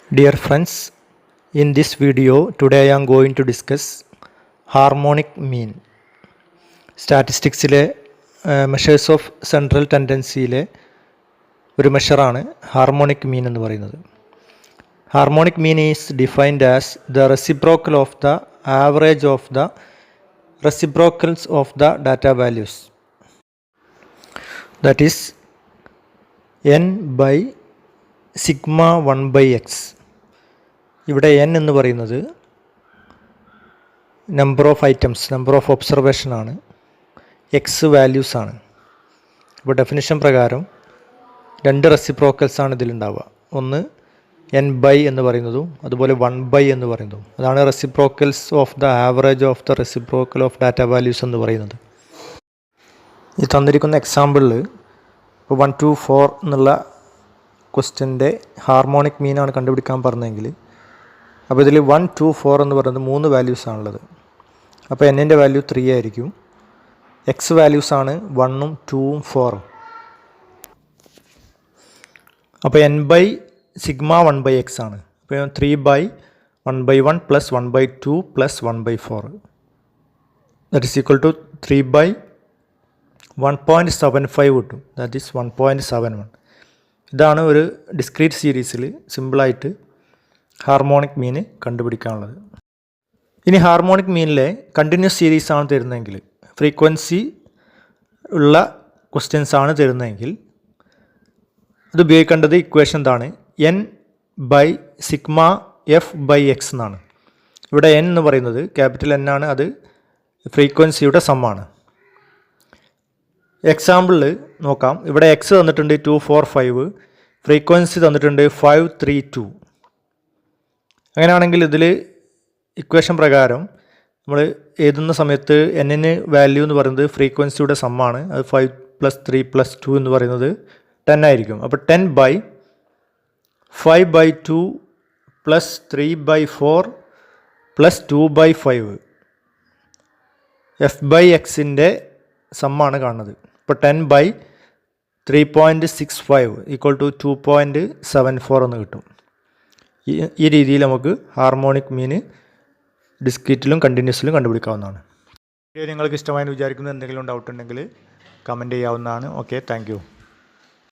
Dear friends, in this video today I am going to discuss harmonic mean. സ്റ്റാറ്റിസ്റ്റിക്സിലെ measures of central ടെൻഡൻസിയിലെ ഒരു മെഷറാണ് harmonic mean എന്ന് പറയുന്നത്. Harmonic mean is defined as the reciprocal of the average of the reciprocals of the data values, that is n by sigma 1 by x. ഇവിടെ n എന്ന് പറയുന്നത് number of items, number of observation ആണ്, X values ആണ്. അപ്പോൾ definition പ്രകാരം രണ്ട് reciprocals ആണ് ഇതിലുണ്ടാവുക. ഒന്ന് n ബൈ എന്ന് പറയുന്നതും അതുപോലെ 1 ബൈ എന്ന് പറയുന്നതും. അതാണ് reciprocals of the average of the reciprocal of data values എന്ന് പറയുന്നത്. ഈ തന്നിരിക്കുന്ന എക്സാമ്പിളിൽ ഇപ്പോൾ 1 2 4 എന്നുള്ള ക്വസ്റ്റ്യൻ്റെ ഹാർമോണിക് മീനാണ് കണ്ടുപിടിക്കാൻ പറഞ്ഞതെങ്കിൽ, അപ്പോൾ ഇതിൽ 1 2 4 എന്ന് പറയുന്നത് 3 വാല്യൂസാണുള്ളത്. അപ്പോൾ എന്നിൻ്റെ വാല്യൂ 3 ആയിരിക്കും. എക്സ് വാല്യൂസാണ് 1ഉം 2ഉം 4ഉം. അപ്പോൾ n by sigma 1 by x ആണ്. അപ്പോൾ 3 by 1 by 1 plus 1 by 2 plus 1 by 4, that is equal to 3 by 1.75 കിട്ടും. That is 1.71. ഇതാണ് ഒരു ഡിസ്ക്രീറ്റ് സീരീസിൽ സിമ്പിളായിട്ട് ഹാർമോണിക് മീന് കണ്ടുപിടിക്കാനുള്ളത്. ഇനി ഹാർമോണിക് മീനിലെ കണ്ടിന്യൂസ് സീരീസ് ആണ് തരുന്നതെങ്കിൽ, ഫ്രീക്വൻസി ഉള്ള ക്വസ്റ്റ്യൻസ് ആണ് തരുന്നതെങ്കിൽ, അത് ഉപയോഗിക്കേണ്ടത് ഇക്വേഷൻ എന്താണ്? n by sigma f by x എന്നാണ്. ഇവിടെ n എന്ന് പറയുന്നത് ക്യാപിറ്റൽ N ആണ്, അത് ഫ്രീക്വൻസിയുടെ സമ്മാണ്. എക്സാമ്പിളിൽ നോക്കാം. ഇവിടെ എക്സ് തന്നിട്ടുണ്ട് 2 4 5, ഫ്രീക്വൻസി തന്നിട്ടുണ്ട് 5 3 2. അങ്ങനെയാണെങ്കിൽ ഇതിൽ ഇക്വേഷൻ പ്രകാരം നമ്മൾ എഴുതുന്ന സമയത്ത് എന്നിന് വാല്യൂ എന്ന് പറയുന്നത് ഫ്രീക്വൻസിയുടെ സമ്മാണ്. അത് 5 + 3 + 2 എന്ന് പറയുന്നത് 10 ആയിരിക്കും. അപ്പോൾ 10 by 5 by 2 plus 3 by 4 plus 2 by 5 f by എക്സിൻ്റെ സമ്മാണ് കാണുന്നത്. ഇപ്പോൾ 10 ബൈ 3.65 ഈക്വൽ ടു 2.74 എന്ന് കിട്ടും. ഈ രീതിയിൽ നമുക്ക് ഹാർമോണിക് മീന് ഡിസ്ക്രീറ്റിലും കണ്ടിന്യൂസിലും കണ്ടുപിടിക്കാവുന്നതാണ്. വീഡിയോ നിങ്ങൾക്ക് ഇഷ്ടമായെന്ന് വിചാരിക്കുന്നു. എന്തെങ്കിലും ഡൗട്ട് ഉണ്ടെങ്കിൽ കമൻറ്റ് ചെയ്യാവുന്നതാണ്. Okay, thank you.